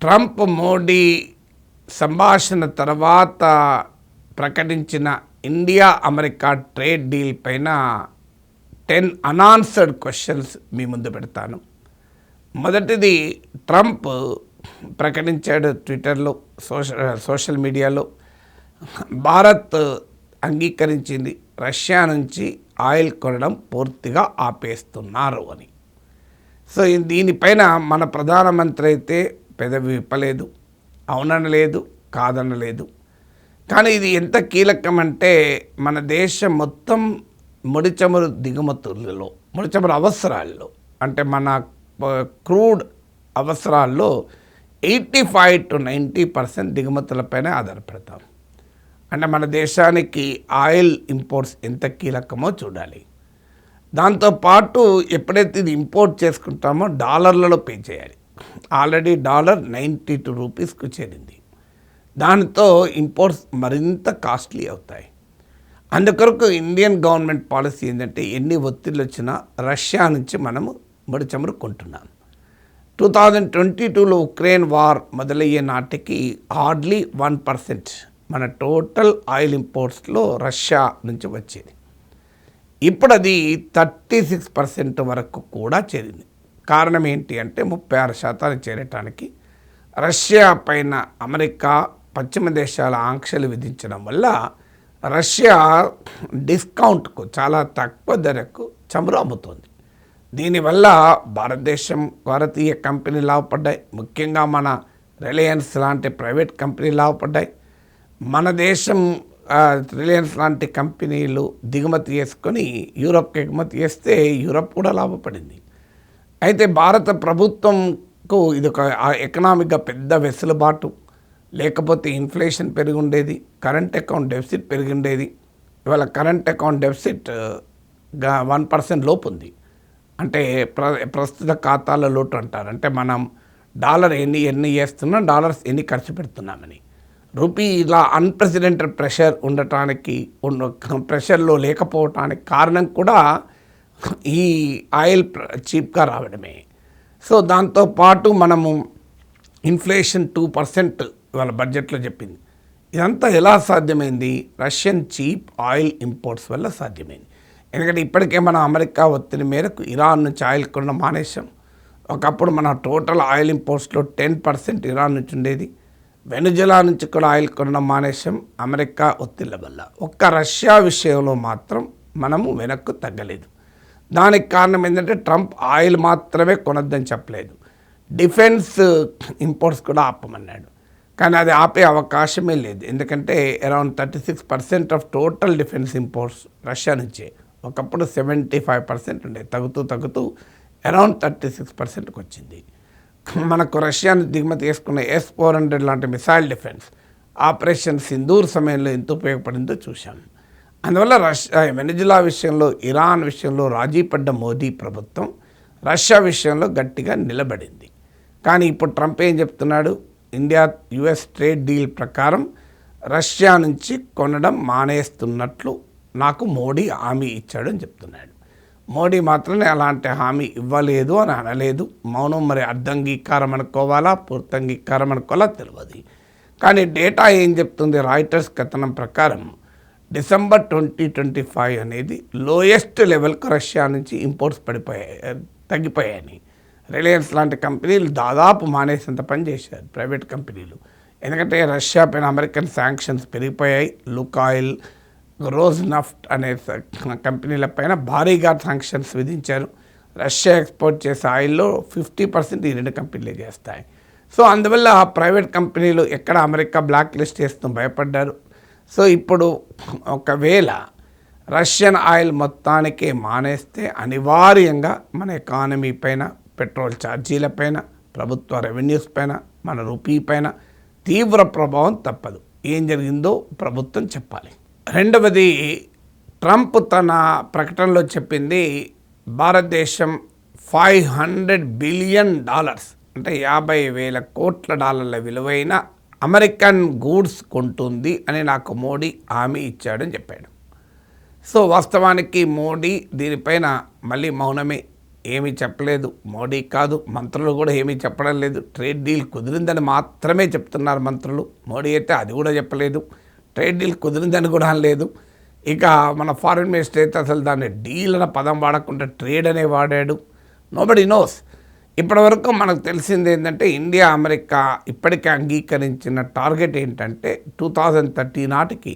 Trump Modi సంభాషణ తర్వాత ప్రకటించిన ఇండియా అమెరికా ట్రేడ్ డీల్ పైన 10 అన్ఆన్సర్డ్ క్వశ్చన్స్ మీ ముందు పెడతాను. మొదటిది, ట్రంప్ ప్రకటించాడు ట్విట్టర్లో, సోషల్ మీడియాలో, భారత్ అంగీకరించింది రష్యా నుంచి ఆయిల్ కొనడం పూర్తిగా ఆపేస్తున్నారు అని. సో దీనిపైన మన ప్రధానమంత్రి అయితే పెదవి విప్పలేదు, అవుననలేదు, కాదనలేదు. కానీ ఇది ఎంత కీలకమంటే మన దేశం మొత్తం ముడి చమురు దిగుమతులలో, ముడి చమురు అవసరాల్లో, అంటే మన క్రూడ్ అవసరాల్లో 85 to 90% దిగుమతులపైన ఆధారపడతాం. అంటే మన దేశానికి ఆయిల్ ఇంపోర్ట్స్ ఎంత కీలకమో చూడాలి. దాంతోపాటు ఎప్పుడైతే ఇది ఇంపోర్ట్ చేసుకుంటామో డాలర్లలో పే చేయాలి. ఆల్రెడీ డాలర్ 92 రూపీస్కు చేరింది. దానితో ఇంపోర్ట్స్ మరింత కాస్ట్లీ అవుతాయి. అందుకొరకు ఇండియన్ గవర్నమెంట్ పాలసీ ఏంటంటే ఎన్ని ఒత్తిళ్ళు వచ్చినా రష్యా నుంచి మనము ముడి చమురు కొంటున్నాం. 2022లో ఉక్రెయిన్ వార్ మొదలయ్యే నాటికి హార్డ్లీ 1% మన టోటల్ ఆయిల్ ఇంపోర్ట్స్లో రష్యా నుంచి వచ్చేది. ఇప్పుడు అది 36% వరకు కూడా చేరింది. కారణం ఏంటి అంటే 36% చేరటానికి రష్యా పైన అమెరికా, పశ్చిమ దేశాల ఆంక్షలు విధించడం వల్ల రష్యా డిస్కౌంట్కు, చాలా తక్కువ ధరకు చమురు అమ్ముతోంది. దీనివల్ల భారతీయ కంపెనీలు లాభపడ్డాయి. ముఖ్యంగా మన రిలయన్స్ లాంటి ప్రైవేట్ కంపెనీలు లాభపడ్డాయి. మన దేశం రిలయన్స్ లాంటి కంపెనీలు దిగుమతి చేసుకొని యూరప్కి ఎగుమతి చేస్తే యూరప్ కూడా లాభపడింది. అయితే భారత ప్రభుత్వంకు ఇది ఒక ఎకనామిక్గా పెద్ద వెసులుబాటు. లేకపోతే ఇన్ఫ్లేషన్ పెరిగి ఉండేది, కరెంట్ అకౌంట్ డెఫిసిట్ పెరిగి ఉండేది. ఇవాళ కరెంట్ అకౌంట్ డెఫిసిట్ 1% లోపు ఉంది. అంటే ప్రస్తుత ఖాతాల లోటు అంటారు. అంటే మనం డాలర్ ఎన్ని చేస్తున్నాం, డాలర్స్ ఎన్ని ఖర్చు పెడుతున్నామని. రూపీ ఇలా అన్ప్రెసిడెంటెడ్ ప్రెషర్ ఉండటానికి, ప్రెషర్లో లేకపోవటానికి కారణం కూడా ఈ ఆయిల్ చీప్గా రావడమే. సో దాంతోపాటు మనము ఇన్ఫ్లేషన్ 2% ఇవాళ బడ్జెట్లో చెప్పింది. ఇదంతా ఎలా సాధ్యమైంది? రష్యన్ చీప్ ఆయిల్ ఇంపోర్ట్స్ వల్ల సాధ్యమైంది. ఎందుకంటే ఇప్పటికే మనం అమెరికా ఒత్తిడి మేరకు ఇరాన్ నుంచి ఆయిల్ కొనడం మానేసాం. ఒకప్పుడు మన టోటల్ ఆయిల్ ఇంపోర్ట్స్లో 10% ఇరాన్ నుంచి ఉండేది. వెనుజులా నుంచి కూడా ఆయిల్ కొనడం మానేసాం అమెరికా ఒత్తిళ్ల వల్ల. ఒక్క రష్యా విషయంలో మాత్రం మనము వెనక్కు తగ్గలేదు. దానికి కారణం ఏంటంటే ట్రంప్ ఆయిల్ మాత్రమే కొనొద్దని చెప్పలేదు, డిఫెన్స్ ఇంపోర్ట్స్ కూడా ఆపమన్నాడు. కానీ అది ఆపే అవకాశమే లేదు. ఎందుకంటే around 36% of total defence imports Russia నుంచే. ఒకప్పుడు 75% ఉండే, తగ్గుతూ అరౌండ్ 36%కి వచ్చింది. మనకు రష్యాను దిగుమతి చేసుకున్న S-400 లాంటి మిసైల్ డిఫెన్స్ ఆపరేషన్ సింధూర్ సమయంలో ఎంత ఉపయోగపడిందో చూశాం. అందువల్ల వెనిజులా విషయంలో, ఇరాన్ విషయంలో రాజీ పడ్డ మోదీ ప్రభుత్వం రష్యా విషయంలో గట్టిగా నిలబడింది. కానీ ఇప్పుడు ట్రంప్ ఏం చెప్తున్నాడు? ఇండియా-US ట్రేడ్ డీల్ ప్రకారం రష్యా నుంచి కొనడం మానేస్తున్నట్లు నాకు మోడీ హామీ ఇచ్చాడు అని చెప్తున్నాడు. మోడీ మాత్రమే అలాంటి హామీ ఇవ్వలేదు అని అనలేదు. మౌనం మరి అర్ధంగీకారం అనుకోవాలా, పూర్తంగీకారం అనుకోవాలా తెలియదు. కానీ డేటా ఏం చెప్తుంది? రాయిటర్స్ కథనం ప్రకారం డిసెంబర్ 2025 అనేది లోయెస్ట్ లెవెల్కు రష్యా నుంచి ఇంపోర్ట్స్ తగ్గిపోయాయని. రిలయన్స్ లాంటి కంపెనీలు దాదాపు మానేసేంత పని చేశారు, ప్రైవేట్ కంపెనీలు. ఎందుకంటే రష్యా పైన అమెరికన్ శాంక్షన్స్ పెరిగిపోయాయి. లుకాయిల్, రోజ్నఫ్ట్ అనే కంపెనీలపైన భారీగా శాంక్షన్స్ విధించారు. రష్యా ఎక్స్పోర్ట్ చేసే ఆయిల్లో 50% ఈ 2 కంపెనీలే చేస్తాయి. సో అందువల్ల ప్రైవేట్ కంపెనీలు ఎక్కడ అమెరికా బ్లాక్ లిస్ట్ చేస్తూ భయపడ్డారు. సో ఇప్పుడు ఒకవేళ రష్యన్ ఆయిల్ మొత్తానికే మానేస్తే అనివార్యంగా మన ఎకానమీ పైన, పెట్రోల్ ఛార్జీల పైన, ప్రభుత్వ రెవెన్యూస్ పైన, మన రూపీ పైన తీవ్ర ప్రభావం తప్పదు. ఏం జరిగిందో ప్రభుత్వం చెప్పాలి. రెండవది, ట్రంప్ తన ప్రకటనలో చెప్పింది భారతదేశం $500 బిలియన్ అంటే 50,000 కోట్ల డాలర్ల విలువైన అమెరికన్ గూడ్స్ కొంటుంది అని నాకు మోడీ హామీ ఇచ్చాడని చెప్పాడు. సో వాస్తవానికి మోడీ దీనిపైన మళ్ళీ మౌనమే. ఏమీ చెప్పలేదు. మోడీ కాదు, మంత్రులు కూడా ఏమీ చెప్పడం లేదు. ట్రేడ్ డీల్ కుదిరిందని మాత్రమే చెప్తున్నారు మంత్రులు. మోడీ అయితే అది కూడా చెప్పలేదు. ట్రేడ్ డీల్ కుదిరిందని కూడా లేదు. ఇక మన ఫారిన్ మినిస్టర్ అయితే అసలు దాన్ని డీల్ అనే పదం వాడకుండా ట్రేడ్ అనే వాడాడు. Nobody nose. ఇప్పటివరకు మనకు తెలిసింది ఏంటంటే ఇండియా అమెరికా ఇప్పటికే అంగీకరించిన టార్గెట్ ఏంటంటే 2030 నాటికి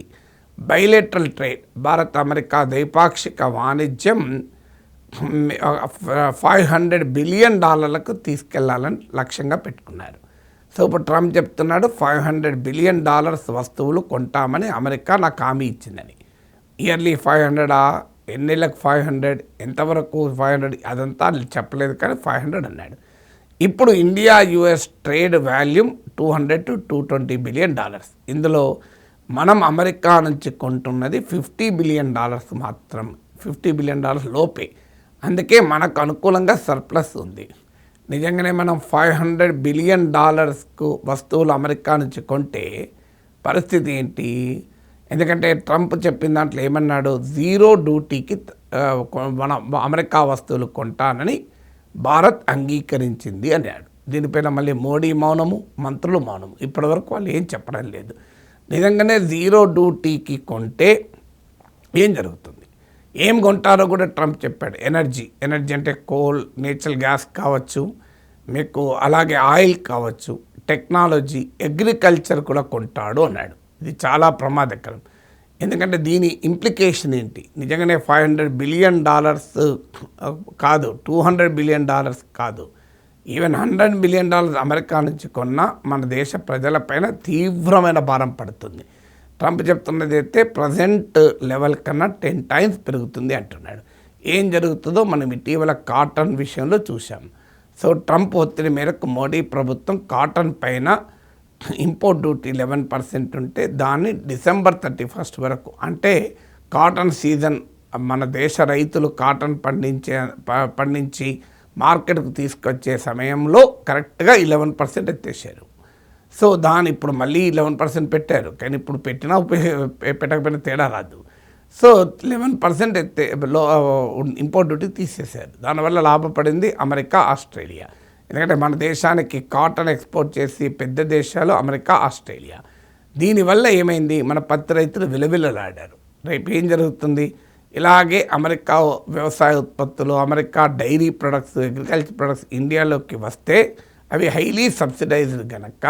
బైలేటరల్ ట్రేడ్, భారత్ అమెరికా ద్వైపాక్షిక వాణిజ్యం $500 బిలియన్ తీసుకెళ్లాలని లక్ష్యంగా పెట్టుకున్నారు. సో ఇప్పుడు ట్రంప్ చెప్తున్నాడు $500 బిలియన్ వస్తువులు కొంటామని అమెరికా నాకు హామీ ఇచ్చిందని. ఇయర్లీ 500, ఎన్నేళ్ళకు 500, ఎంతవరకు 500 అదంతా చెప్పలేదు, కానీ 500 అన్నాడు. ఇప్పుడు India US trade volume $200 to $220 billion. ఇందులో మనం అమెరికా నుంచి కొంటున్నది $50 బిలియన్ మాత్రం, $50 బిలియన్ లోపే. అందుకే మనకు అనుకూలంగా సర్ప్లస్ ఉంది. నిజంగానే మనం $500 బిలియన్ వస్తువులు అమెరికా నుంచి కొంటే పరిస్థితి ఏంటి? ఎందుకంటే ట్రంప్ చెప్పిన దాంట్లో ఏమన్నాడు, 0 డ్యూటీకి మన అమెరికా వస్తువులు కొంటానని భారత్ అంగీకరించింది అన్నాడు. దీనిపైన మళ్ళీ మోడీ మౌనము, మంత్రులు మౌనము. ఇప్పటివరకు వాళ్ళు ఏం చెప్పడం లేదు. నిజంగానే 0 డ్యూటీకి కొంటే ఏం జరుగుతుంది, ఏం కొంటారో కూడా ట్రంప్ చెప్పాడు. ఎనర్జీ అంటే కోల్, నేచురల్ గ్యాస్ కావచ్చు, మీకు అలాగే ఆయిల్ కావచ్చు, టెక్నాలజీ, అగ్రికల్చర్ కూడా కొంటాడు అన్నాడు. ఇది చాలా ప్రమాదకరం. ఎందుకంటే దీని ఇంప్లికేషన్ ఏంటి? నిజంగానే $500 బిలియన్ కాదు, $200 బిలియన్ కాదు, ఈవెన్ $100 బిలియన్ అమెరికా నుంచి కొన్నా మన దేశ ప్రజలపైన తీవ్రమైన భారం పడుతుంది. ట్రంప్ చెప్తున్నది అయితే ప్రజెంట్ లెవెల్ కన్నా 10 times పెరుగుతుంది అంటున్నాడు. ఏం జరుగుతుందో మనం ఇటీవల కాటన్ విషయంలో చూసాం. సో ట్రంప్ ఒత్తిడి మేరకు మోడీ ప్రభుత్వం కాటన్ పైన ఇంపోర్ట్ డ్యూటీ 11% ఉంటే దాన్ని December 31 వరకు, అంటే కాటన్ సీజన్, మన దేశ రైతులు కాటన్ పండించి మార్కెట్కు తీసుకొచ్చే సమయంలో కరెక్ట్గా 11% ఎత్తేసారు. సో దాని ఇప్పుడు మళ్ళీ 11% పెట్టారు, కానీ ఇప్పుడు పెట్టినా పెట్టకపోయినా తేడా రాదు. సో 11% ఇంపోర్ట్ డ్యూటీ తీసేశారు. దానివల్ల లాభపడింది అమెరికా, ఆస్ట్రేలియా. ఎందుకంటే మన దేశానికి కాటన్ ఎక్స్పోర్ట్ చేసి పెద్ద దేశాలు అమెరికా, ఆస్ట్రేలియా. దీనివల్ల ఏమైంది, మన పత్తి రైతులు విలవిలలాడారు. రేపు ఏం జరుగుతుంది, ఇలాగే అమెరికా వ్యవసాయ ఉత్పత్తులు, America dairy products, agriculture products ఇండియాలోకి వస్తే అవి హైలీ సబ్సిడైజ్డ్ గనక,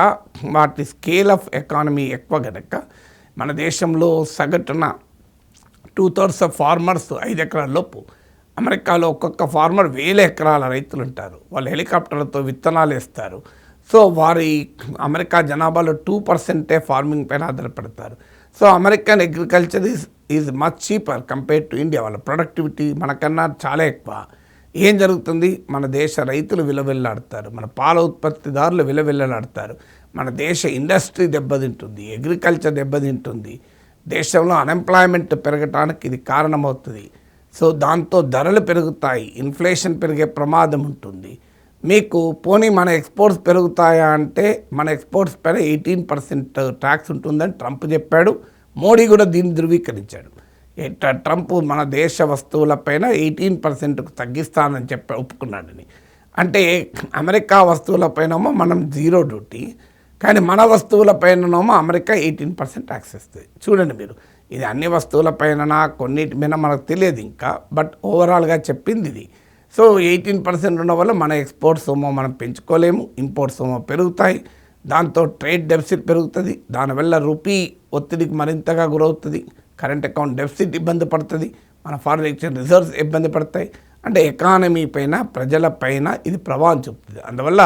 వాటి స్కేల్ ఆఫ్ ఎకానమీ ఎక్కువ గనక, మన దేశంలో సగటున 2/3 ఆఫ్ ఫార్మర్స్ 5 ఎకరాల లోపు, అమెరికాలో ఒక్కొక్క ఫార్మర్ 1000 ఎకరాల రైతులు ఉంటారు. వాళ్ళు హెలికాప్టర్లతో విత్తనాలు వేస్తారు. సో వారి అమెరికా జనాభాలో 2% ఫార్మింగ్ పైన ఆధారపడతారు. So American agriculture is much cheaper compared to India. వాళ్ళ ప్రొడక్టివిటీ మనకన్నా చాలా ఎక్కువ. ఏం జరుగుతుంది, మన దేశ రైతులు విలవిల్లాడతారు, మన పాల ఉత్పత్తిదారులు విలవిల్లాడతారు, మన దేశ ఇండస్ట్రీ దెబ్బతింటుంది, అగ్రికల్చర్ దెబ్బతింటుంది, దేశంలో అన్ఎంప్లాయ్మెంట్ పెరగటానికి ఇది కారణమవుతుంది. సో దాంతో ధరలు పెరుగుతాయి, ఇన్ఫ్లేషన్ పెరిగే ప్రమాదం ఉంటుంది. మీకు పోనీ మన ఎక్స్పోర్ట్స్ పెరుగుతాయా అంటే మన ఎక్స్పోర్ట్స్ పైన 18% ట్యాక్స్ ఉంటుందని ట్రంప్ చెప్పాడు. మోడీ కూడా దీన్ని ధృవీకరించాడు. ట్రంప్ మన దేశ వస్తువులపైన 18%కు తగ్గిస్తానని ఒప్పుకున్నాడని. అంటే అమెరికా వస్తువులపైనేమో మనం 0 డ్యూటీ, కానీ మన వస్తువులపైననేమో అమెరికా 18% ట్యాక్స్ ఇస్తుంది. చూడండి మీరు, ఇది అన్ని వస్తువులపైన కొన్నిటి మీద మనకు తెలియదు ఇంకా, బట్ ఓవరాల్గా చెప్పింది ఇది. సో 18% ఉన్న వల్ల మన ఎక్స్పోర్ట్స్ ఏమో మనం పెంచుకోలేము, ఇంపోర్ట్స్ ఏమో పెరుగుతాయి, దాంతో ట్రేడ్ డెఫిసిట్ పెరుగుతుంది, దానివల్ల రూపీ ఒత్తిడికి మరింతగా గురవుతుంది, కరెంట్ అకౌంట్ డెఫిసిట్ ఇబ్బంది పడుతుంది, మన ఫారిన్ ఎక్స్చేంజ్ రిజర్వ్స్ ఇబ్బంది పడతాయి. అంటే ఎకానమీ పైన, ప్రజల పైన ఇది ప్రభావం చూపుతుంది. అందువల్ల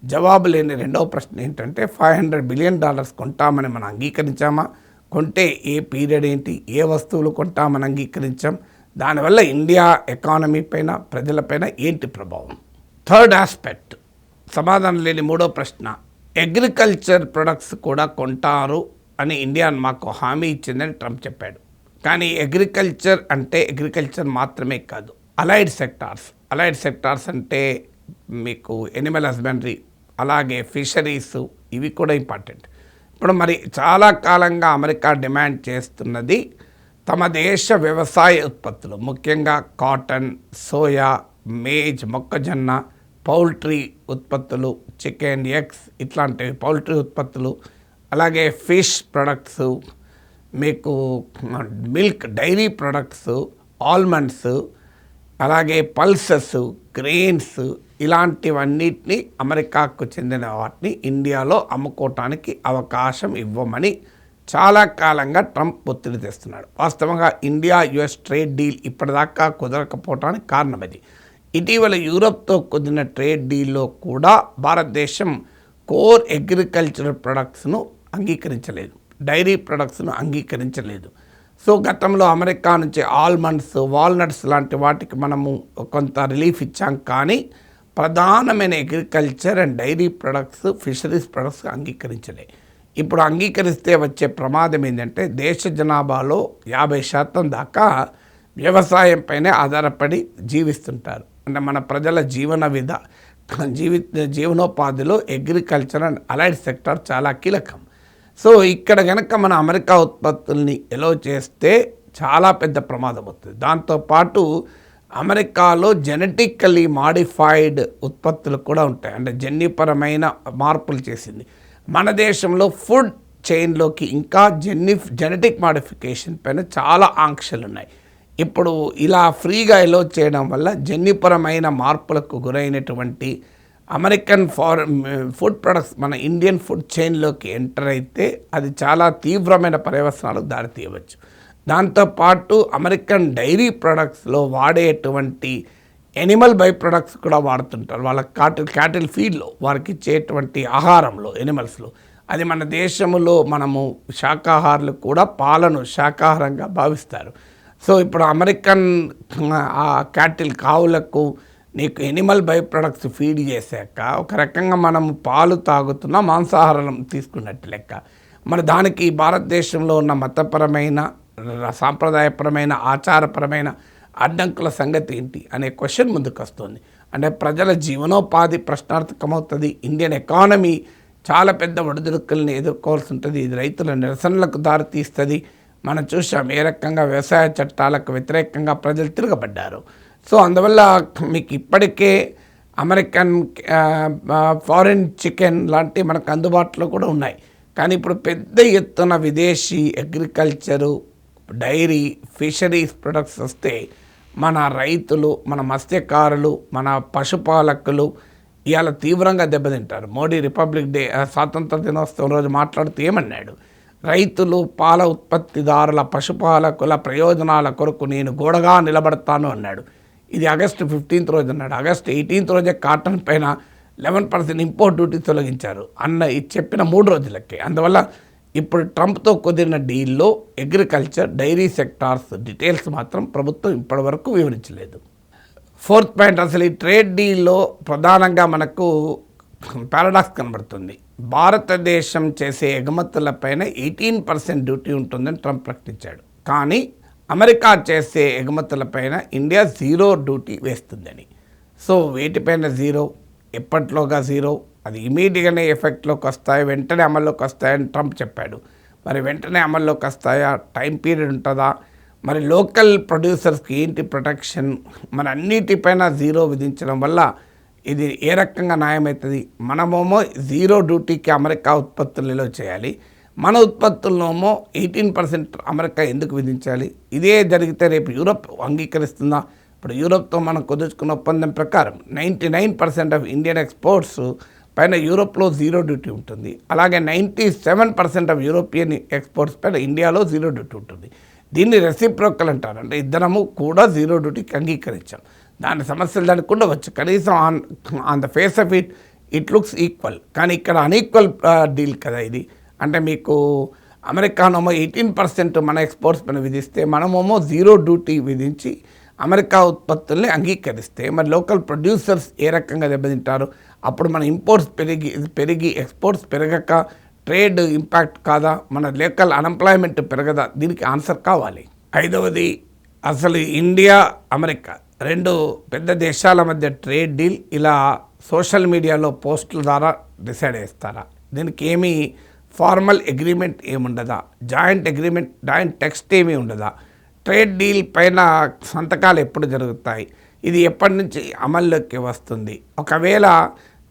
జవాబు లేని రెండవ ప్రశ్న ఏంటంటే $500 బిలియన్ కొంటామని మనం అంగీకరించామా, కొంటే ఏ పీరియడ్ ఏంటి, ఏ వస్తువులు కొంటామని అంగీకరించాం, దానివల్ల ఇండియా ఎకానమీ పైన, ప్రజలపైన ఏంటి ప్రభావం. థర్డ్ ఆస్పెక్ట్, సమాధానం లేని మూడో ప్రశ్న, అగ్రికల్చర్ ప్రొడక్ట్స్ కూడా కొంటారు అని ఇండియా మాకు హామీ ఇచ్చిందని ట్రంప్ చెప్పాడు. కానీ అగ్రికల్చర్ అంటే అగ్రికల్చర్ మాత్రమే కాదు, అలైడ్ సెక్టార్స్ అంటే మీకు ఎనిమల్ హస్బెండరీ, అలాగే ఫిషరీస్, ఇవి కూడా ఇంపార్టెంట్. ఇప్పుడు మరి చాలా కాలంగా అమెరికా డిమాండ్ చేస్తున్నది తమ దేశ వ్యవసాయ ఉత్పత్తులు, ముఖ్యంగా కాటన్, సోయా, మేజ్ మొక్కజొన్న, పౌల్ట్రీ ఉత్పత్తులు, చికెన్, ఎగ్స్ ఇట్లాంటివి పౌల్ట్రీ ఉత్పత్తులు, అలాగే ఫిష్ ప్రొడక్ట్స్, మీకు మిల్క్ డైరీ ప్రొడక్ట్స్, ఆల్మండ్స్, అలాగే పల్సెస్, గ్రెయిన్స్ ఇలాంటివన్నిటిని అమెరికాకు చెందిన వాటిని ఇండియాలో అమ్ముకోవటానికి అవకాశం ఇవ్వమని చాలా కాలంగా ట్రంప్ ఒత్తిడి తెస్తున్నాడు. వాస్తవంగా ఇండియా యుఎస్ ట్రేడ్ డీల్ ఇప్పటిదాకా కుదరకపోవటానికి కారణం అది. ఇటీవల యూరప్తో కుదిరిన ట్రేడ్ డీల్లో కూడా భారతదేశం కోర్ అగ్రికల్చరల్ ప్రొడక్ట్స్ను అంగీకరించలేదు, డైరీ ప్రొడక్ట్స్ను అంగీకరించలేదు. సో గతంలో అమెరికా నుంచి ఆల్మండ్స్, వాల్నట్స్ లాంటి వాటికి మనము కొంత రిలీఫ్ ఇచ్చాం, కానీ ప్రధానమైన agriculture and dairy products, fisheries products అంగీకరించలేదు. ఇప్పుడు అంగీకరిస్తే వచ్చే ప్రమాదం ఏంటంటే దేశ జనాభాలో 50% దాకా వ్యవసాయంపైనే ఆధారపడి జీవిస్తుంటారు. అంటే మన ప్రజల జీవనోపాధిలో అగ్రికల్చర్ అండ్ అలైడ్ సెక్టర్ చాలా కీలకం. సో ఇక్కడ కనుక మన అమెరికా ఉత్పత్తుల్ని ఎలో చేస్తే చాలా పెద్ద ప్రమాదం అవుతుంది. దాంతోపాటు అమెరికాలో జెనెటికల్లీ మాడిఫైడ్ ఉత్పత్తులు కూడా ఉంటాయి, అంటే జన్యుపరమైన మార్పులు చేసింది. మన దేశంలో ఫుడ్ చైన్లోకి ఇంకా జెనెటిక్ మాడిఫికేషన్ పైన చాలా ఆంక్షలు ఉన్నాయి. ఇప్పుడు ఇలా ఫ్రీగా ఎలో చేయడం వల్ల జన్యుపరమైన మార్పులకు గురైనటువంటి అమెరికన్ ఫుడ్ ప్రొడక్ట్స్ మన ఇండియన్ ఫుడ్ చైన్లోకి ఎంటర్ అయితే అది చాలా తీవ్రమైన పర్యవసనాలకు దారితీయవచ్చు. దాంతోపాటు అమెరికన్ డైరీ ప్రొడక్ట్స్లో వాడేటువంటి ఎనిమల్ బై ప్రొడక్ట్స్ కూడా వాడుతుంటారు. వాళ్ళ క్యాటిల్ ఫీడ్లో వారికి ఇచ్చేటువంటి ఆహారంలో ఎనిమల్స్లో, అది మన దేశంలో మనము శాకాహారులు కూడా పాలను శాకాహారంగా భావిస్తారు. సో ఇప్పుడు అమెరికన్ క్యాటిల్ కావులకు నీకు ఎనిమల్ బై ప్రొడక్ట్స్ ఫీడ్ చేశాక ఒక రకంగా మనం పాలు తాగుతున్న మాంసాహారం తీసుకున్నట్టు లెక్క. మరి దానికి భారతదేశంలో ఉన్న మతపరమైన, సాంప్రదాయపరమైన, ఆచారపరమైన అడ్డంకుల సంగతి ఏంటి అనే క్వశ్చన్ ముందుకు వస్తుంది. అంటే ప్రజల జీవనోపాధి ప్రశ్నార్థకమవుతుంది. ఇండియన్ ఎకానమీ చాలా పెద్ద ఒడిదుడుకుల్ని ఎదుర్కోవాల్సి ఉంటుంది. ఇది రైతుల నిరసనలకు దారితీస్తుంది. మనం చూసాం ఏ రకంగా వ్యవసాయ చట్టాలకు వ్యతిరేకంగా ప్రజలు తిరగబడ్డారు. సో అందువల్ల మీకు ఇప్పటికే అమెరికన్ ఫారిన్ చికెన్ లాంటి మనకు అందుబాటులో కూడా ఉన్నాయి. కానీ ఇప్పుడు పెద్ద ఎత్తున విదేశీ అగ్రికల్చరు, డైరీ, ఫిషరీస్ ప్రొడక్ట్స్ వస్తే మన రైతులు, మన మత్స్యకారులు, మన పశుపాలకులు ఇవాళ తీవ్రంగా దెబ్బతింటారు. మోడీ రిపబ్లిక్ డే స్వాతంత్ర దినోత్సవం రోజు మాట్లాడుతూ ఏమన్నాడు? రైతులు, పాల ఉత్పత్తిదారుల, పశుపాలకుల ప్రయోజనాల కొరకు నేను గోడగా నిలబడతాను అన్నాడు. ఇది ఆగస్టు 15th రోజు అన్నాడు. ఆగస్టు 18th రోజే కాటన్ పైన 11% ఇంపోర్ట్ డ్యూటీ తొలగించారు ఇది చెప్పిన 3 రోజులకే. అందువల్ల ఇప్పుడు ట్రంప్తో కుదిరిన డీల్లో అగ్రికల్చర్, డైరీ సెక్టార్స్ డీటెయిల్స్ మాత్రం ప్రభుత్వం ఇప్పటివరకు వివరించలేదు. 4th పాయింట్, అసలు ఈ ట్రేడ్ డీల్లో ప్రధానంగా మనకు పారాడాక్స్ కనబడుతుంది. భారతదేశం చేసే ఎగుమతులపైన 18% డ్యూటీ ఉంటుందని ట్రంప్ ప్రకటించాడు. కానీ అమెరికా చేసే ఎగుమతులపైన ఇండియా 0 డ్యూటీ వేస్తుందని. సో వేటిపైన 0, ఎప్పట్లోగా 0, అది ఇమీడియట్గానే ఎఫెక్ట్లోకి వస్తాయి, వెంటనే అమల్లోకి వస్తాయని ట్రంప్ చెప్పాడు. మరి వెంటనే అమల్లోకి వస్తాయా? టైం పీరియడ్ ఉంటుందా? మరి లోకల్ ప్రొడ్యూసర్స్కి ఏంటి ప్రొటెక్షన్? మరి అన్నిటిపైన 0 విధించడం వల్ల ఇది ఏ రకంగా న్యాయమవుతుంది? మనమేమో 0 డ్యూటీకి అమెరికా ఉత్పత్తులు నిల్వ చేయాలి, మన ఉత్పత్తుల్లోమో 18% అమెరికా ఎందుకు విధించాలి? ఇదే జరిగితే రేపు యూరప్ అంగీకరిస్తుందా? ఇప్పుడు యూరప్తో మనం కుదుర్చుకున్న ఒప్పందం ప్రకారం 99% ఆఫ్ ఇండియన్ ఎక్స్పోర్ట్స్ పైన యూరోప్లో 0 డ్యూటీ ఉంటుంది. అలాగే 97% ఆఫ్ యూరోపియన్ ఎక్స్పోర్ట్స్ పైన ఇండియాలో 0 డ్యూటీ ఉంటుంది. దీన్ని రెసిప్రోకల్ అంటారు. అంటే ఇద్దరము కూడా 0 డ్యూటీకి అంగీకరించాం. దాని సమస్యలు దానికి ఉండవచ్చు. కనీసం on the face of it looks equal. కానీ ఇక్కడ అన్ఈక్వల్ డీల్ కదా ఇది. అంటే మీకు అమెరికానేమో 18% మన ఎక్స్పోర్ట్స్ పైన విధిస్తే, మనమేమో 0 డ్యూటీ విధించి అమెరికా ఉత్పత్తుల్ని అంగీకరిస్తే మరి లోకల్ ప్రొడ్యూసర్స్ ఏ రకంగా దెబ్బతింటారు? అప్పుడు మన ఇంపోర్ట్స్ పెరిగి ఎక్స్పోర్ట్స్ పెరగక ట్రేడ్ ఇంపాక్ట్ కాదా? మన లోకల్ అన్ఎంప్లాయ్మెంట్ పెరగదా? దీనికి ఆన్సర్ కావాలి. 5వది, అసలు ఇండియా, అమెరికా 2 పెద్ద దేశాల మధ్య ట్రేడ్ డీల్ ఇలా సోషల్ మీడియాలో పోస్టుల ద్వారా డిసైడ్ చేస్తారా? దీనికి ఏమీ ఫార్మల్ అగ్రిమెంట్ ఏముండదా? జాయింట్ టెక్స్ట్ ఏమీ ఉండదా? ట్రేడ్ డీల్ పైన సంతకాలు ఎప్పుడు జరుగుతాయి? ఇది ఎప్పటి నుంచి అమల్లోకి వస్తుంది, ఒకవేళ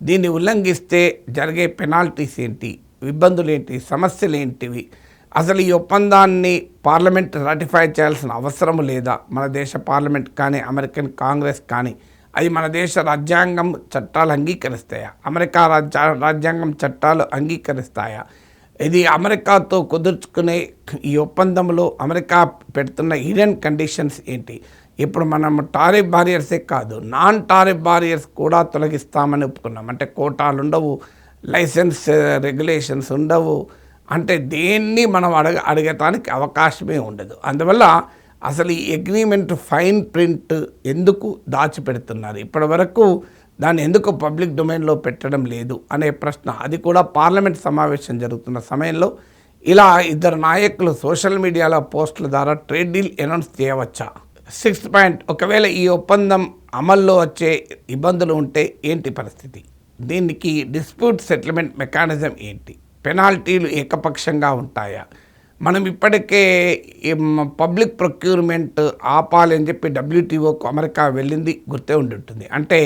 దీన్ని ఉల్లంఘిస్తే జరిగే పెనాల్టీస్ ఏంటి, ఇబ్బందులు ఏంటి, సమస్యలు ఏంటివి, అసలు ఈ ఒప్పందాన్ని పార్లమెంట్ రాటిఫై చేయాల్సిన అవసరం లేదా, మన దేశ పార్లమెంట్ కానీ అమెరికన్ కాంగ్రెస్ కానీ అది మన దేశ రాజ్యాంగం చట్టాలు అంగీకరిస్తాయా, అమెరికా రాజ్యాంగం చట్టాలు అంగీకరిస్తాయా, ఇది అమెరికాతో కుదుర్చుకునే ఈ ఒప్పందంలో అమెరికా పెడుతున్న హిడెన్ కండిషన్స్ ఏంటి, ఇప్పుడు మనం టారిఫ్ బారియర్సే కాదు నాన్ టారిఫ్ బారియర్స్ కూడా తొలగిస్తామని ఒప్పుకున్నాం. అంటే కోటాలు ఉండవు, లైసెన్స్ రెగ్యులేషన్స్ ఉండవు, అంటే దేన్ని మనం అడగటానికి అవకాశమే ఉండదు. అందువల్ల అసలు ఈ అగ్రిమెంట్ ఫైన్ ప్రింట్ ఎందుకు దాచిపెడుతున్నారు, ఇప్పటి వరకు దాన్ని ఎందుకు పబ్లిక్ డొమైన్లో పెట్టడం లేదు అనే ప్రశ్న, అది కూడా పార్లమెంట్ సమావేశం జరుగుతున్న సమయంలో ఇలా ఇద్దరు నాయకులు సోషల్ మీడియాలో పోస్టుల ద్వారా ట్రేడ్ డీల్ అనౌన్స్ చేయవచ్చా. 6th పాయింట్, ఒకవేళ ఈ ఒప్పందం అమల్లో వచ్చే ఇబ్బందులు ఉంటే ఏంటి పరిస్థితి, దీనికి డిస్ప్యూట్ సెటిల్మెంట్ మెకానిజం ఏంటి, పెనాల్టీలు ఏకపక్షంగా ఉంటాయా, మనం ఇప్పటికే పబ్లిక్ ప్రొక్యూర్మెంట్ ఆపాలి అని చెప్పి WTOకు అమెరికా వెళ్ళింది గుర్తే ఉంటుంది. అంటే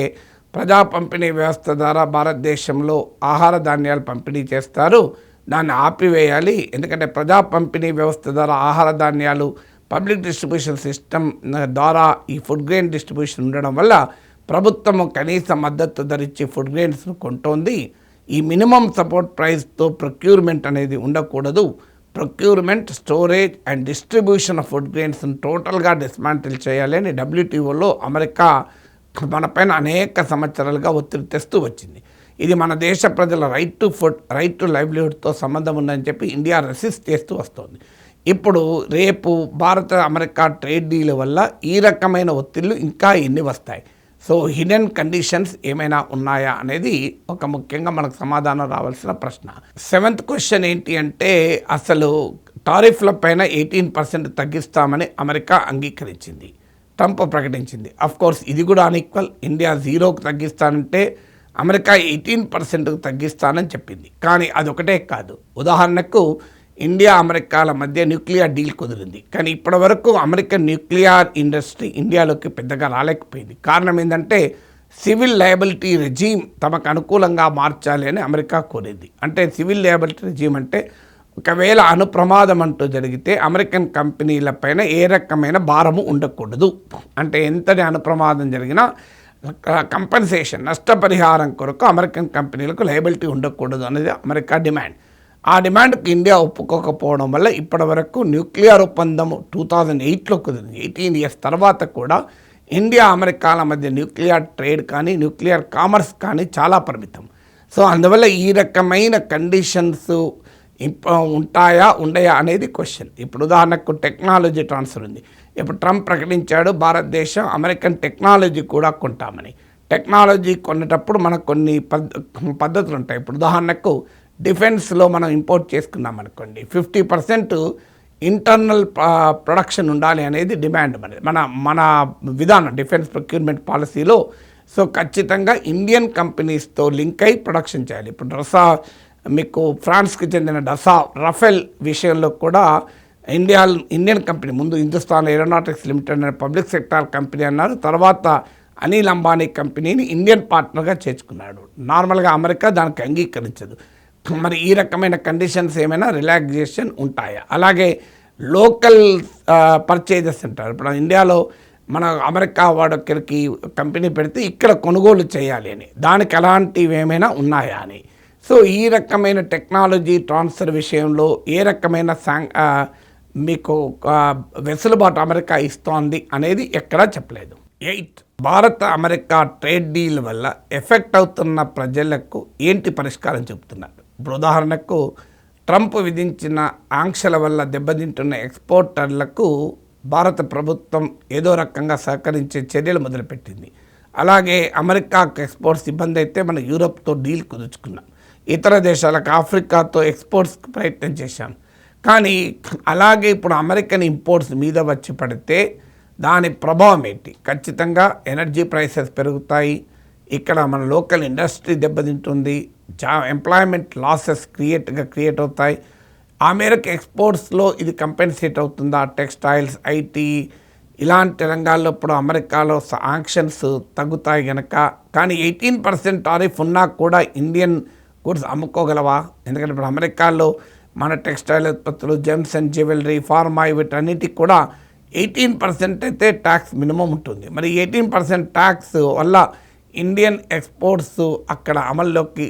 ప్రజా పంపిణీ వ్యవస్థ ద్వారా భారతదేశంలో ఆహార ధాన్యాలు పంపిణీ చేస్తారు, దాన్ని ఆపివేయాలి, ఎందుకంటే ప్రజా పంపిణీ వ్యవస్థ ద్వారా ఆహార ధాన్యాలు పబ్లిక్ డిస్ట్రిబ్యూషన్ సిస్టమ్ ద్వారా ఈ ఫుడ్ గ్రెయిన్ డిస్ట్రిబ్యూషన్ ఉండడం వల్ల ప్రభుత్వం కనీస మద్దతు ధరించి ఫుడ్ గ్రెయిన్స్ను కొంటోంది. ఈ మినిమం సపోర్ట్ ప్రైస్తో ప్రొక్యూర్మెంట్ అనేది ఉండకూడదు, procurement, storage and distribution of food గ్రెయిన్స్ను టోటల్గా డిస్మాంటిల్ చేయాలి అని WTOలో అమెరికా మనపైన అనేక సంవత్సరాలుగా ఒత్తిడి తెస్తూ వచ్చింది. ఇది మన దేశ ప్రజల right to food, right to లైవ్లీహుడ్తో సంబంధం ఉందని చెప్పి ఇండియా రెసిస్ట్ చేస్తూ వస్తుంది. ఇప్పుడు రేపు భారత అమెరికా ట్రేడ్ డీల్ వల్ల ఈ రకమైన ఒత్తిళ్లు ఇంకా ఎన్ని వస్తాయి, సో హిడెన్ కండిషన్స్ ఏమైనా ఉన్నాయా అనేది ఒక ముఖ్యంగా మనకు సమాధానం రావాల్సిన ప్రశ్న. 7th క్వశ్చన్ ఏంటి అంటే, అసలు టారిఫ్ల పైన 18% తగ్గిస్తామని అమెరికా అంగీకరించింది, ట్రంప్ ప్రకటించింది. కోర్స్ ఇది కూడా అన్ఈక్వల్, ఇండియా 0కు తగ్గిస్తానంటే అమెరికా 18%కు తగ్గిస్తానని చెప్పింది. కానీ అదొకటే కాదు, ఉదాహరణకు ఇండియా అమెరికాల మధ్య న్యూక్లియర్ డీల్ కుదిరింది, కానీ ఇప్పటి వరకు అమెరికన్ న్యూక్లియర్ ఇండస్ట్రీ ఇండియాలోకి పెద్దగా రాలేకపోయింది. కారణం ఏంటంటే సివిల్ లయబిలిటీ రెజీమ్ తమకు అనుకూలంగా మార్చాలి అని అమెరికా కోరింది. అంటే సివిల్ లయబిలిటీ రెజీమ్ అంటే ఒకవేళ అణుప్రమాదం అంటూ జరిగితే అమెరికన్ కంపెనీలపైన ఏ రకమైన భారము ఉండకూడదు, అంటే ఎంతటి అణుప్రమాదం జరిగినా కంపెన్సేషన్, నష్టపరిహారం కొరకు అమెరికన్ కంపెనీలకు లయబిలిటీ ఉండకూడదు అనేది అమెరికా డిమాండ్. ఆ డిమాండ్కి ఇండియా ఒప్పుకోకపోవడం వల్ల ఇప్పటి వరకు న్యూక్లియర్ ఒప్పందం 2008లో కుదిరింది. 18 years తర్వాత కూడా ఇండియా అమెరికాల మధ్య న్యూక్లియర్ ట్రేడ్ కానీ న్యూక్లియర్ కామర్స్ కానీ చాలా పరిమితం. సో అందువల్ల ఈ రకమైన కండిషన్స్ ఉంటాయా ఉండయా అనేది క్వశ్చన్. ఇప్పుడు ఉదాహరణకు టెక్నాలజీ ట్రాన్స్ఫర్ ఉంది, ఇప్పుడు ట్రంప్ ప్రకటించాడు భారతదేశం అమెరికన్ టెక్నాలజీ కూడా కొంటామని. టెక్నాలజీ కొనేటప్పుడు మనకు కొన్ని పద్ధతులు ఉంటాయి. ఇప్పుడు ఉదాహరణకు డిఫెన్స్లో మనం ఇంపోర్ట్ చేసుకున్నాం అనుకోండి, 50% ఇంటర్నల్ ప్రొడక్షన్ ఉండాలి అనేది డిమాండ్ మన విధానం డిఫెన్స్ ప్రొక్యూర్మెంట్ పాలసీలో. సో ఖచ్చితంగా ఇండియన్ కంపెనీస్తో లింక్ అయి ప్రొడక్షన్ చేయాలి. ఇప్పుడు మీకు ఫ్రాన్స్కి చెందిన రఫేల్ విషయంలో కూడా ఇండియన్ కంపెనీ, ముందు హిందుస్థాన్ ఏరోనాటిక్స్ లిమిటెడ్ అనే పబ్లిక్ సెక్టార్ కంపెనీ అన్నారు, తర్వాత అనిల్ అంబానీ కంపెనీని ఇండియన్ పార్ట్నర్గా చేర్చుకున్నాడు. నార్మల్గా అమెరికా దానికి అంగీకరించదు. మరి ఈ రకమైన కండిషన్స్ ఏమైనా రిలాక్సేషన్ ఉంటాయా? అలాగే లోకల్ పర్చేజెస్ అంటారు. ఇప్పుడు ఇండియాలో మన అమెరికా వాడొక్కరికి కంపెనీ పెడితే ఇక్కడ కొనుగోలు చేయాలి అని, దానికి అలాంటివి ఏమైనా ఉన్నాయా అని. సో ఈ రకమైన టెక్నాలజీ ట్రాన్స్ఫర్ విషయంలో ఏ రకమైన మీకు వెసులుబాటు అమెరికా ఇస్తోంది అనేది ఎక్కడా చెప్పలేదు. 8, భారత అమెరికా ట్రేడ్ డీల్ వల్ల ఎఫెక్ట్ అవుతున్న ప్రజలకు ఏంటి పరిష్కారం చెబుతున్నారు. ఇప్పుడు ఉదాహరణకు ట్రంప్ విధించిన ఆంక్షల వల్ల దెబ్బతింటున్న ఎక్స్పోర్టర్లకు భారత ప్రభుత్వం ఏదో రకంగా సహకరించే చర్యలు మొదలుపెట్టింది. అలాగే అమెరికాకు ఎక్స్పోర్ట్స్ ఇబ్బంది అయితే మన యూరోప్తో డీల్ కుదుర్చుకున్నాం, ఇతర దేశాలకు ఆఫ్రికాతో ఎక్స్పోర్ట్స్కి ప్రయత్నం చేశాం. కానీ అలాగే ఇప్పుడు అమెరికన్ ఇంపోర్ట్స్ మీద వచ్చి పడితే దాని ప్రభావం ఏంటి? ఖచ్చితంగా ఎనర్జీ ప్రైసెస్ పెరుగుతాయి, ఇక్కడ మన లోకల్ ఇండస్ట్రీ దెబ్బతింటుంది, ఎంప్లాయ్మెంట్ లాసెస్ క్రియేట్ అవుతాయి. ఆ మేరకు ఎక్స్పోర్ట్స్లో ఇది కంపెన్సేట్ అవుతుందా? టెక్స్టైల్స్, IT, ఇలాంటి రంగాల్లో ఇప్పుడు అమెరికాలో సాంక్షన్స్ తగ్గుతాయి గనక. కానీ 18% టారిఫ్ ఉన్నా కూడా ఇండియన్ గూడ్స్ అమ్ముకోగలవా? ఎందుకంటే ఇప్పుడు అమెరికాలో మన టెక్స్టైల్ ఉత్పత్తులు, జెమ్స్ అండ్ జ్యువెలరీ, ఫార్మా వీటన్నిటికి కూడా 18% అయితే ట్యాక్స్ మినిమం ఉంటుంది. మరి 18% ట్యాక్స్ వల్ల ఇండియన్ ఎక్స్పోర్ట్స్ అక్కడ అమల్లోకి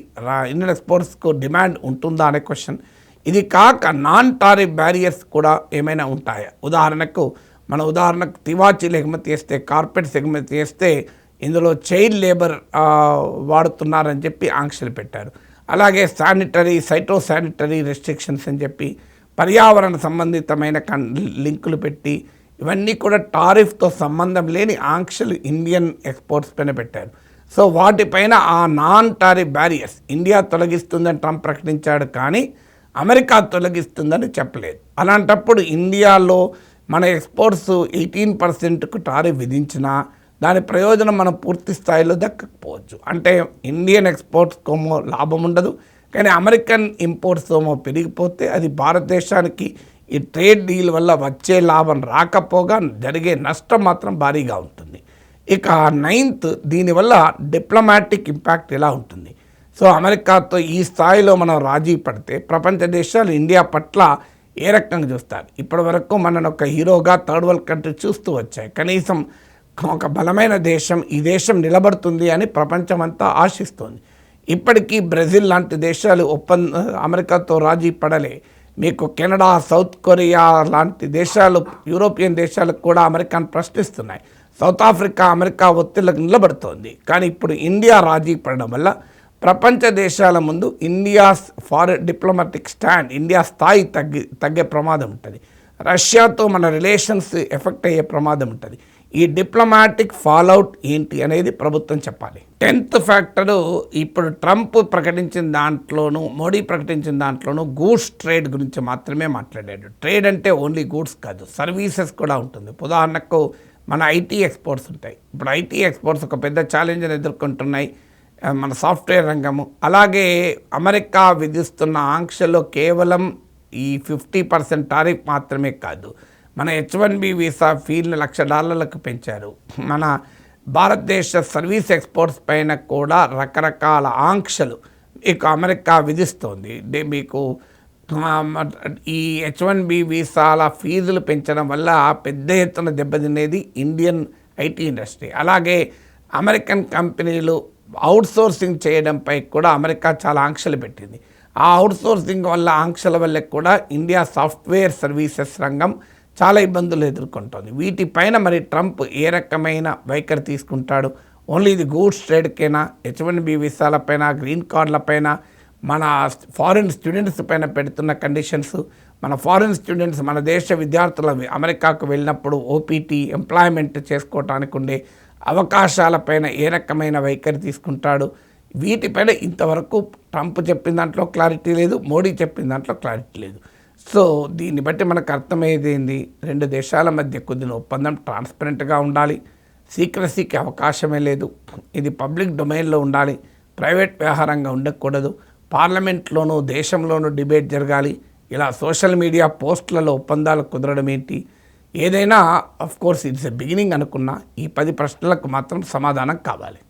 ఇండియన్ ఎక్స్పోర్ట్స్కు డిమాండ్ ఉంటుందా అనే క్వశ్చన్. ఇది కాక నాన్ టారిఫ్ బ్యారియర్స్ కూడా ఏమైనా ఉంటాయా? ఉదాహరణకు తివాచీలు ఎగుమతి చేస్తే, కార్పెట్స్ ఎగుమతి చేస్తే ఇందులో చైల్డ్ లేబర్ వాడుతున్నారని చెప్పి ఆంక్షలు పెట్టారు. అలాగే సైటోశానిటరీ రెస్ట్రిక్షన్స్ అని చెప్పి పర్యావరణ సంబంధితమైన లింకులు పెట్టి ఇవన్నీ కూడా టారిఫ్తో సంబంధం లేని ఆంక్షలు ఇండియన్ ఎక్స్పోర్ట్స్ పైన పెట్టారు. సో వాటిపైన ఆ నాన్ టారిఫ్ బ్యారియర్స్ ఇండియా తొలగిస్తుందని ట్రంప్ ప్రకటించాడు, కానీ అమెరికా తొలగిస్తుందని చెప్పలేదు. అలాంటప్పుడు ఇండియాలో మన ఎక్స్పోర్ట్స్ 18%కు టారిఫ్ విధించినా దాని ప్రయోజనం మనం పూర్తి స్థాయిలో దక్కకపోవచ్చు. అంటే ఇండియన్ ఎక్స్పోర్ట్స్కేమో లాభం ఉండదు, కానీ అమెరికన్ ఇంపోర్ట్స్ ఏమో పెరిగిపోతే అది భారతదేశానికి ఈ ట్రేడ్ డీల్ వల్ల వచ్చే లాభం రాకపోగా జరిగే నష్టం మాత్రం భారీగా ఉంటుంది. ఇక 9th, దీనివల్ల డిప్లొమాటిక్ ఇంపాక్ట్ ఎలా ఉంటుంది? సో అమెరికాతో ఈ స్థాయిలో మనం రాజీ పడితే ప్రపంచ దేశాలు ఇండియా పట్ల ఏ రకంగా చూస్తారు? ఇప్పటి వరకు మనను ఒక హీరోగా థర్డ్ వరల్డ్ కంట్రీ చూస్తూ వచ్చాయి. కనీసం ఒక బలమైన దేశం, ఈ దేశం నిలబడుతుంది అని ప్రపంచమంతా ఆశిస్తోంది. ఇప్పటికీ బ్రెజిల్ లాంటి దేశాలు అమెరికాతో రాజీ పడలే. మీకు కెనడా, సౌత్ కొరియా లాంటి దేశాలు, యూరోపియన్ దేశాలకు కూడా అమెరికాను ప్రశ్నిస్తున్నాయి. సౌత్ ఆఫ్రికా అమెరికా ఒత్తిళ్లకు నిలబడుతోంది. కానీ ఇప్పుడు ఇండియా రాజీ పడడం వల్ల ప్రపంచ దేశాల ముందు India foreign diplomatic stand, India స్థాయి తగ్గే ప్రమాదం ఉంటుంది. రష్యాతో మన రిలేషన్స్ ఎఫెక్ట్ అయ్యే ప్రమాదం ఉంటుంది. ఈ డిప్లొమాటిక్ ఫాలోఅవుట్ ఏంటి అనేది ప్రభుత్వం చెప్పాలి. 10th ఫ్యాక్టరు, ఇప్పుడు ట్రంప్ ప్రకటించిన దాంట్లోనూ మోడీ ప్రకటించిన దాంట్లోనూ గూడ్స్ ట్రేడ్ గురించి మాత్రమే మాట్లాడాడు. ట్రేడ్ అంటే ఓన్లీ గూడ్స్ కాదు, సర్వీసెస్ కూడా ఉంటుంది. ఉదాహరణకు మన ఐటీ ఎక్స్పోర్ట్స్ ఉంటాయి. ఇప్పుడు ఐటీ ఎక్స్పోర్ట్స్ ఒక పెద్ద ఛాలెంజ్ని ఎదుర్కొంటున్నాయి, మన సాఫ్ట్వేర్ రంగము. అలాగే అమెరికా విధిస్తున్న ఆంక్షల్లో కేవలం ఈ 50% టారిఫ్ మాత్రమే కాదు, మన H-1B వీసా ఫీల్ని $1,00,000 పెంచారు. మన భారతదేశ సర్వీస్ ఎక్స్పోర్ట్స్ పైన కూడా రకరకాల ఆంక్షలు మీకు అమెరికా విధిస్తోంది. మీకు ఈ H-1B వీసాల ఫీజులు పెంచడం వల్ల పెద్ద ఎత్తున దెబ్బతినేది ఇండియన్ ఐటీ ఇండస్ట్రీ. అలాగే అమెరికన్ కంపెనీలు అవుట్సోర్సింగ్ చేయడంపై కూడా అమెరికా చాలా ఆంక్షలు పెట్టింది. ఆ అవుట్సోర్సింగ్ వల్ల, ఆంక్షల వల్ల కూడా ఇండియా సాఫ్ట్వేర్ సర్వీసెస్ రంగం చాలా ఇబ్బందులు ఎదుర్కొంటుంది. వీటిపైన మరి ట్రంప్ ఏ రకమైన వైఖరి తీసుకుంటాడు? ఓన్లీ ఇది గూడ్స్ ట్రేడ్కైనా, H-1B వీసాలపైన, గ్రీన్ కార్డులపైన, మన ఫారిన్ స్టూడెంట్స్ పైన పెడుతున్న కండిషన్స్, మన ఫారిన్ స్టూడెంట్స్, మన దేశ విద్యార్థులు అమెరికాకు వెళ్ళినప్పుడు OPT ఎంప్లాయ్మెంట్ చేసుకోవటానికి ఉండే అవకాశాలపైన ఏ రకమైన వైఖరి తీసుకుంటాడు? వీటిపైన ఇంతవరకు ట్రంప్ చెప్పిన దాంట్లో క్లారిటీ లేదు, మోడీ చెప్పిన దాంట్లో క్లారిటీ లేదు. సో దీన్ని బట్టి మనకు అర్థమయ్యేది ఏంది? రెండు దేశాల మధ్య కుదిరిన ఒప్పందం ట్రాన్స్పరెంట్గా ఉండాలి, సీక్రసీకి అవకాశమే లేదు, ఇది పబ్లిక్ డొమైన్లో ఉండాలి, ప్రైవేట్ వ్యవహారంగా ఉండకూడదు, పార్లమెంట్లోనూ దేశంలోనూ డిబేట్ జరగాలి. ఇలా సోషల్ మీడియా పోస్టులలో ఒప్పందాలు కుదరడం ఏంటి? ఏదైనా of course it's a beginning అనుకున్నా ఈ 10 ప్రశ్నలకు మాత్రం సమాధానం కావాలి.